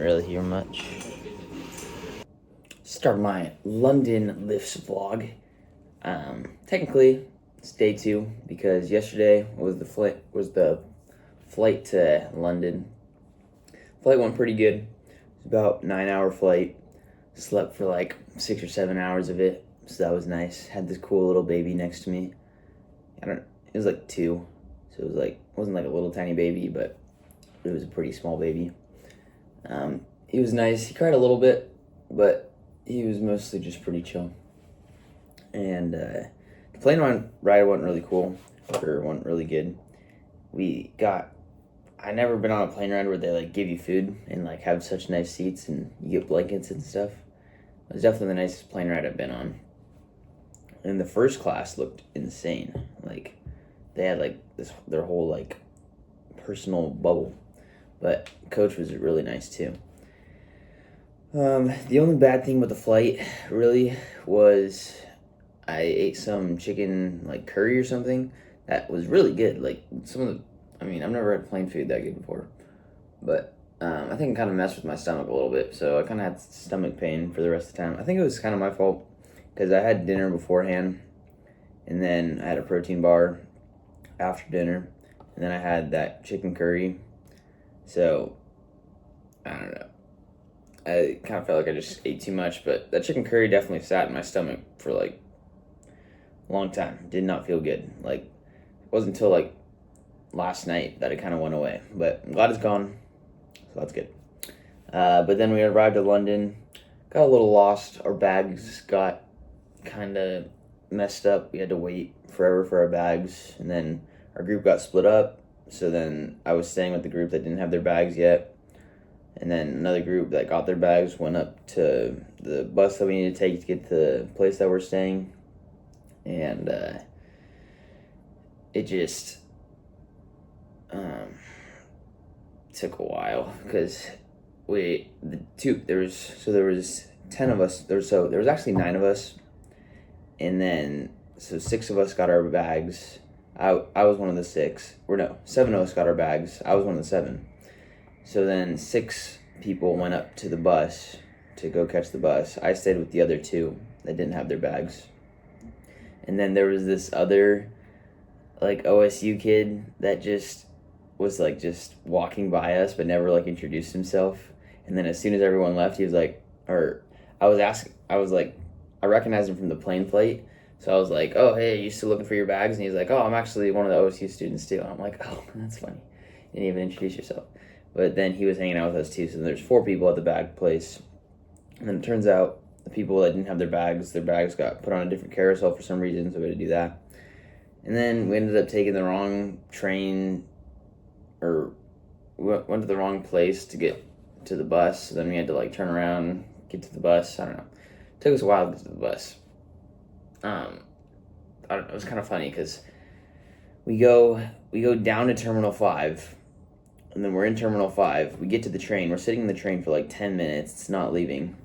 really hear much. Start my London lifts vlog. Technically, it's day 2 because yesterday was the flight to London. Flight went pretty good. It was about 9-hour flight. Slept for like 6 or 7 hours of it, so that was nice. Had this cool little baby next to me. It was like 2, so it was like, wasn't like a little tiny baby, but it was a pretty small baby. He was nice. He cried a little bit, but he was mostly just pretty chill. And the plane ride went really cool, or went really good. I never been on a plane ride where they like give you food and like have such nice seats and you get blankets and stuff. It was definitely the nicest plane ride I've been on. And the first class looked insane. Like they had like their whole like personal bubble. But coach was really nice too. The only bad thing with the flight really was I ate some chicken like curry or something that was really good. Like I've never had plain food that good before, but I think it kind of messed with my stomach a little bit, so I kind of had stomach pain for the rest of the time. I think it was kind of my fault because I had dinner beforehand, and then I had a protein bar after dinner, and then I had that chicken curry. So I don't know. I kind of felt like I just ate too much, but that chicken curry definitely sat in my stomach for like a long time. Did not feel good. Like it wasn't until like last night that it kind of went away, but I'm glad it's gone, so that's good. But then we arrived at London, got a little lost. Our bags got kind of messed up. We had to wait forever for our bags, and then our group got split up. So then I was staying with the group that didn't have their bags yet, and then another group that got their bags went up to the bus that we needed to take to get to the place that we're staying, and it just took a while because there was 10 of us. There was actually 9 of us, and then 6 of us got our bags. I was one of the 6, or no, 7 of us got our bags. I was one of the 7. So then 6 people went up to the bus to go catch the bus. I stayed with the other 2 that didn't have their bags, and then there was this other like OSU kid that just was like just walking by us but never like introduced himself. And then as soon as everyone left, he was like, I recognized him from the plane flight, so I was like, oh hey, you still looking for your bags? And he's like, oh, I'm actually one of the OSU students too. And I'm like, oh, that's funny, you didn't even introduce yourself. But then he was hanging out with us too, so there's 4 people at the bag place. And then it turns out the people that didn't have their bags got put on a different carousel for some reason, so we had to do that. And then we ended up taking the wrong train, or went to the wrong place to get to the bus. So then we had to like turn around, get to the bus. I don't know. It took us a while to get to the bus. I don't know. It was kind of funny because we go down to Terminal 5, and then we're in Terminal 5. We get to the train. We're sitting in the train for like 10 minutes. It's not leaving.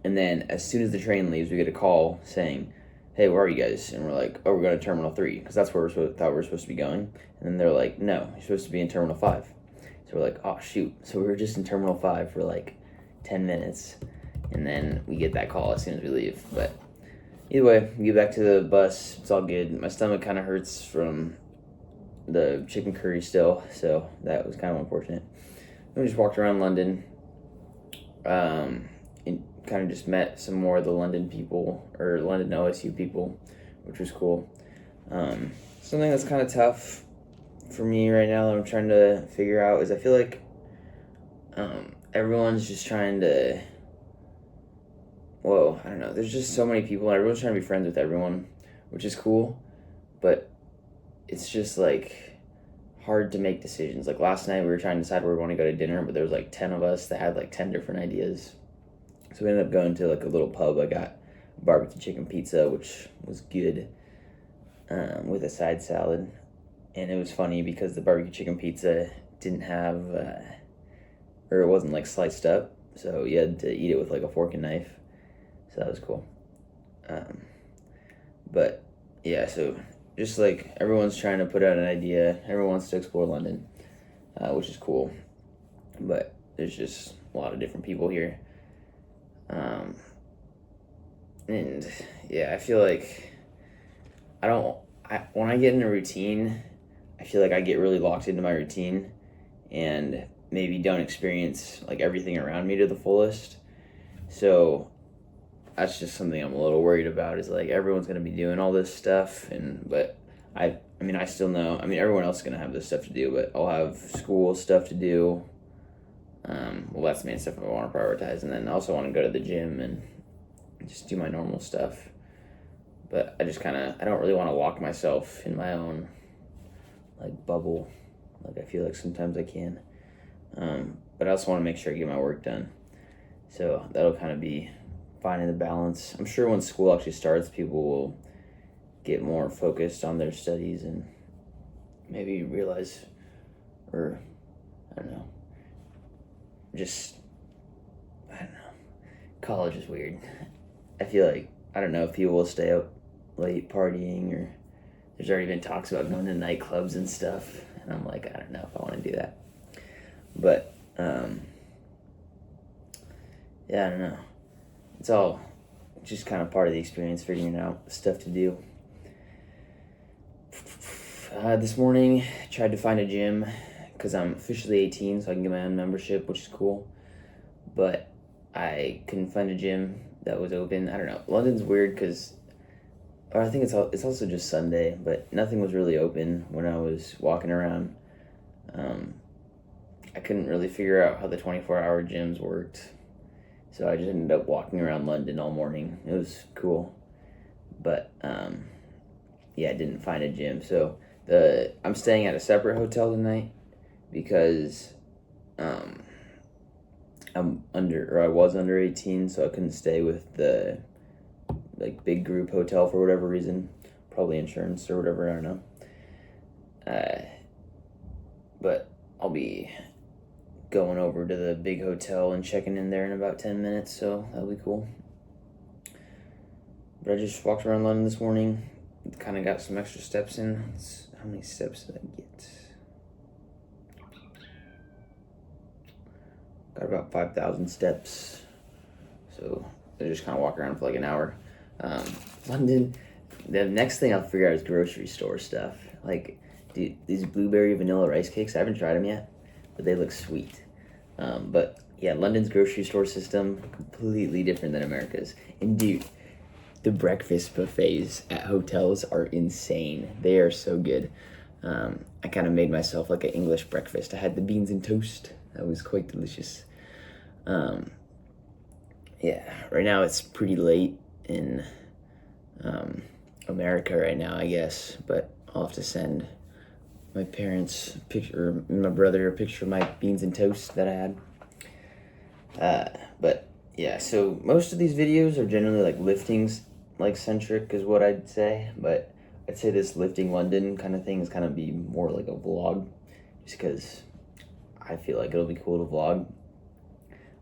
And then as soon as the train leaves, we get a call saying, hey, where are you guys? And we're like, oh, we're going to Terminal 3, because that's where we thought we were supposed to be going. And then they're like, no, you're supposed to be in Terminal 5. So we're like, oh, shoot. So we were just in Terminal 5 for like 10 minutes, and then we get that call as soon as we leave. But either way, we get back to the bus. It's all good. My stomach kind of hurts from the chicken curry still, so that was kind of unfortunate. Then we just walked around London, and kind of just met some more of the London people, or London OSU people, which was cool. Something that's kind of tough for me right now that I'm trying to figure out is I feel like everyone's just trying to, I don't know, there's just so many people and everyone's trying to be friends with everyone, which is cool, but it's just like hard to make decisions. Like last night we were trying to decide where we want to go to dinner, but there was like 10 of us that had like 10 different ideas. So we ended up going to like a little pub. I got barbecue chicken pizza, which was good, with a side salad. And it was funny because the barbecue chicken pizza didn't have, or it wasn't like sliced up, so you had to eat it with like a fork and knife. So that was cool. But yeah, so just like everyone's trying to put out an idea. Everyone wants to explore London, which is cool. But there's just a lot of different people here. And yeah, I feel like when I get in a routine, I feel like I get really locked into my routine and maybe don't experience like everything around me to the fullest. So that's just something I'm a little worried about, is like everyone's going to be doing all this stuff, but I mean, I still know, I mean, everyone else is going to have this stuff to do, but I'll have school stuff to do. Well, that's the main stuff I want to prioritize. And then I also want to go to the gym and just do my normal stuff. But I don't really want to lock myself in my own like bubble. Like I feel like sometimes I can. But I also want to make sure I get my work done. So that'll kind of be finding the balance. I'm sure when school actually starts, people will get more focused on their studies and maybe realize, or I don't know, I don't know. College is weird. I feel like, I don't know if people will stay up late partying, or there's already been talks about going to nightclubs and stuff. And I'm like, I don't know if I want to do that. But, yeah, I don't know. It's all just kind of part of the experience, figuring out stuff to do. This morning, I tried to find a gym because I'm officially 18, so I can get my own membership, which is cool. But I couldn't find a gym that was open. I don't know. London's weird because, or I think it's also just Sunday, but nothing was really open when I was walking around. I couldn't really figure out how the 24-hour gyms worked, so I just ended up walking around London all morning. It was cool, but yeah, I didn't find a gym. So I'm staying at a separate hotel tonight because I was under 18, so I couldn't stay with the like big group hotel for whatever reason, probably insurance or whatever, I don't know. But I'll be going over to the big hotel and checking in there in about 10 minutes, so that'll be cool. But I just walked around London this morning, kind of got some extra steps in. How many steps did I get? Got about 5,000 steps. So I just kind of walk around for like an hour. London, the next thing I'll figure out is grocery store stuff. Like, dude, these blueberry vanilla rice cakes, I haven't tried them yet, but they look sweet. But yeah, London's grocery store system, completely different than America's. And dude, the breakfast buffets at hotels are insane. They are so good. I kind of made myself like an English breakfast. I had the beans and toast. That was quite delicious. Yeah, right now it's pretty late in America right now, I guess, but I'll have to send my parents a picture, or my brother a picture of my beans and toast that I had. But yeah, so most of these videos are generally like liftings, like centric is what I'd say, but I'd say this lifting London kind of thing is kind of be more like a vlog, just because I feel like it'll be cool to vlog.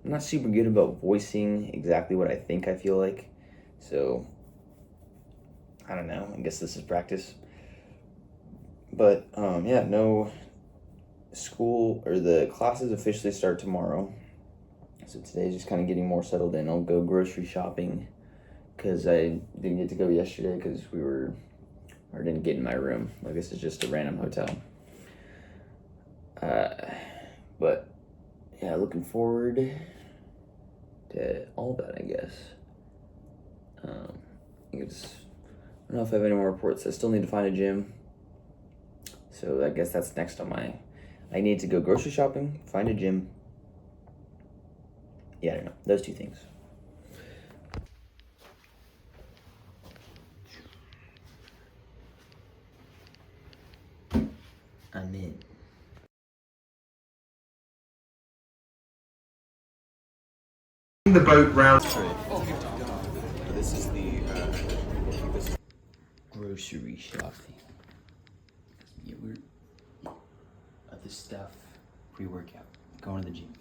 I'm not super good about voicing exactly what I think I feel like, so I don't know, I guess this is practice. But yeah, no school, or the classes officially start tomorrow, so today's just kind of getting more settled in. I'll go grocery shopping because I didn't get to go yesterday because didn't get in my room. Like, this is just a random hotel. But yeah, looking forward to all that, I guess. I don't know if I have any more reports. I still need to find a gym. So I guess that's next on I need to go grocery shopping, find a gym. Yeah, I don't know. Those two things. I'm in. The boat round. This is the Grocery shopping. Yeah, we're other stuff. Pre-workout. Going to the gym.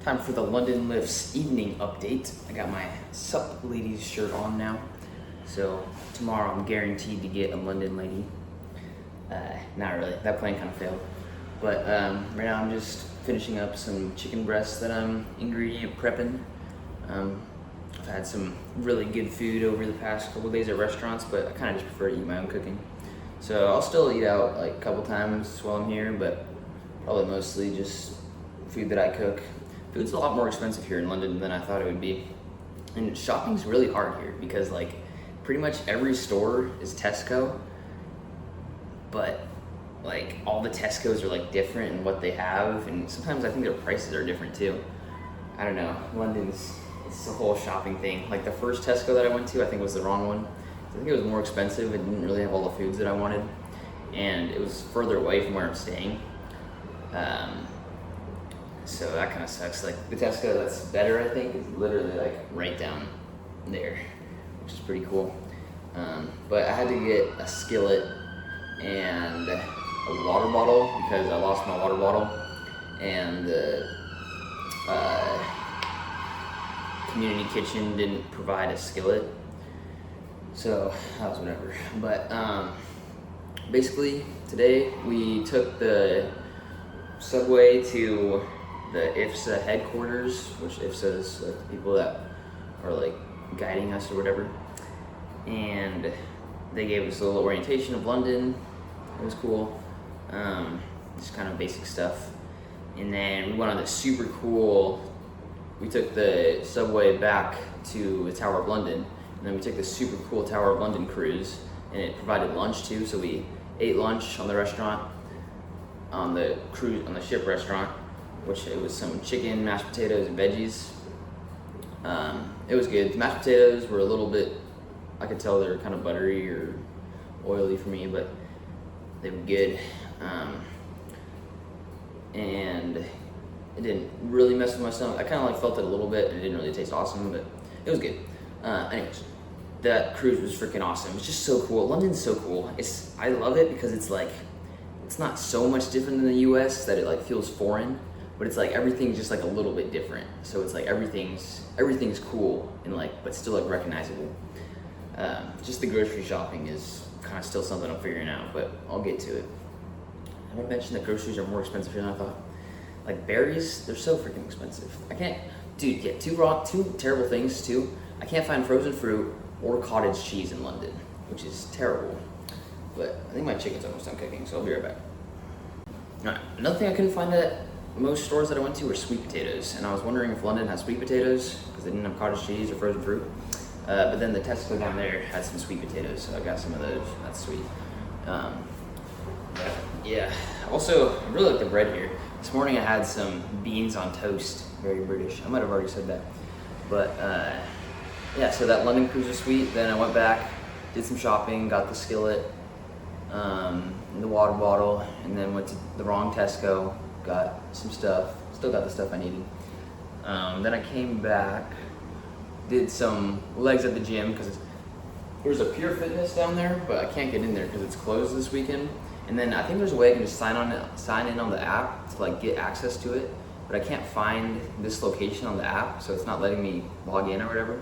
Time for the London Lifts evening update. I got my Sup Ladies shirt on now. So tomorrow I'm guaranteed to get a London lady. Not really, that plan kind of failed. But right now I'm just finishing up some chicken breasts that I'm ingredient prepping. I've had some really good food over the past couple of days at restaurants, but I kind of just prefer to eat my own cooking. So I'll still eat out like a couple times while I'm here, but probably mostly just food that I cook. Food's a lot more expensive here in London than I thought it would be. And shopping's really hard here because like pretty much every store is Tesco, but like all the Tesco's are like different in what they have, and sometimes I think their prices are different too. I don't know, London's, it's the whole shopping thing. Like the first Tesco that I went to, I think was the wrong one. I think it was more expensive, it didn't really have all the foods that I wanted, and it was further away from where I'm staying. So that kind of sucks. Like the Tesco that's better, I think, is literally like right down there, which is pretty cool. But I had to get a skillet and a water bottle because I lost my water bottle, and the community kitchen didn't provide a skillet, so that was whatever. But basically today we took the subway to the IFSA headquarters, which IFSA is like the people that are like guiding us or whatever, and they gave us a little orientation of London. It was cool, just kind of basic stuff. And then we went on this super cool, we took the subway back to the Tower of London, and then we took this super cool Tower of London cruise, and it provided lunch too, so we ate lunch on the restaurant, on the cruise, on the ship restaurant, which it was some chicken, mashed potatoes, and veggies. It was good. The mashed potatoes were a little bit, I could tell they were kind of buttery or oily for me, but they were good. And it didn't really mess with my stomach. I kind of like felt it a little bit, and it didn't really taste awesome, but it was good. Anyways, that cruise was freaking awesome. It's just so cool. London's so cool. I love it because it's like, it's not so much different than the US that it like feels foreign, but it's like everything's just like a little bit different. So it's like everything's cool and like, but still like recognizable. Just the grocery shopping is kind of still something I'm figuring out, but I'll get to it. I want to mention that groceries are more expensive here than I thought. Like berries, they're so freaking expensive. I can't, dude, yeah, two terrible things too. I can't find frozen fruit or cottage cheese in London, which is terrible. But I think my chicken's almost done cooking, so I'll be right back. All right, another thing I couldn't find at most stores that I went to were sweet potatoes, and I was wondering if London has sweet potatoes because they didn't have cottage cheese or frozen fruit. But then the Tesco down there had some sweet potatoes, so I got some of those. That's sweet. Yeah. Also, I really like the bread here. This morning I had some beans on toast. Very British. I might have already said that. But yeah, so that London cruise was sweet. Then I went back, did some shopping, got the skillet, the water bottle, and then went to the wrong Tesco, got some stuff. Still got the stuff I needed. Then I came back, did some legs at the gym because there's a Pure Fitness down there, but I can't get in there because it's closed this weekend. And then I think there's a way I can just sign in on the app to like get access to it, but I can't find this location on the app, so it's not letting me log in or whatever.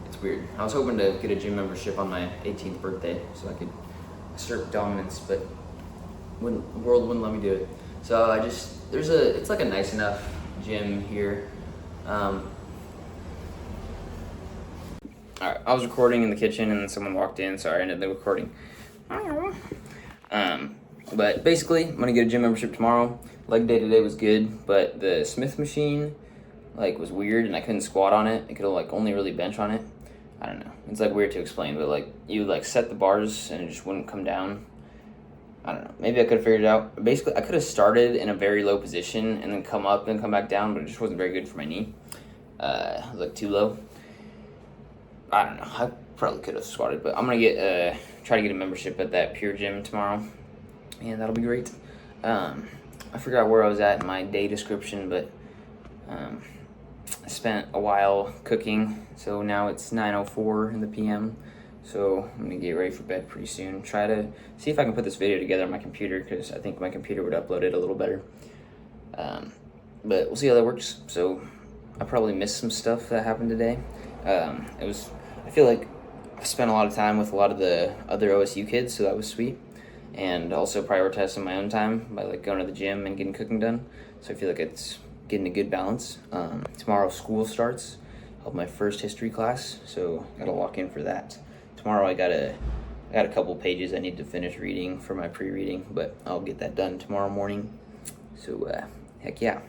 It's weird. I was hoping to get a gym membership on my 18th birthday so I could assert dominance, but the world wouldn't let me do it. So I just, it's like a nice enough gym here. Alright, I was recording in the kitchen and then someone walked in, so I ended the recording. But basically, I'm gonna get a gym membership tomorrow. Leg day today was good, but the Smith machine like was weird and I couldn't squat on it. I could like only really bench on it. I don't know. It's like weird to explain, but like you like set the bars and it just wouldn't come down. I don't know. Maybe I could have figured it out. Basically, I could have started in a very low position and then come up and come back down, but it just wasn't very good for my knee. It was like too low. I don't know. I probably could have squatted, but I'm gonna get try to get a membership at that Pure Gym tomorrow, and that'll be great. I forgot where I was at in my day description, but I spent a while cooking, so now it's 9:04 in the PM. So I'm gonna get ready for bed pretty soon. Try to see if I can put this video together on my computer because I think my computer would upload it a little better. But we'll see how that works. So I probably missed some stuff that happened today. I feel like I spent a lot of time with a lot of the other OSU kids, so that was sweet. And also prioritizing my own time by like going to the gym and getting cooking done. So I feel like it's getting a good balance. Tomorrow school starts. I have my first history class, so gotta lock in for that. Tomorrow I got a couple pages I need to finish reading for my pre-reading, but I'll get that done tomorrow morning. So heck yeah.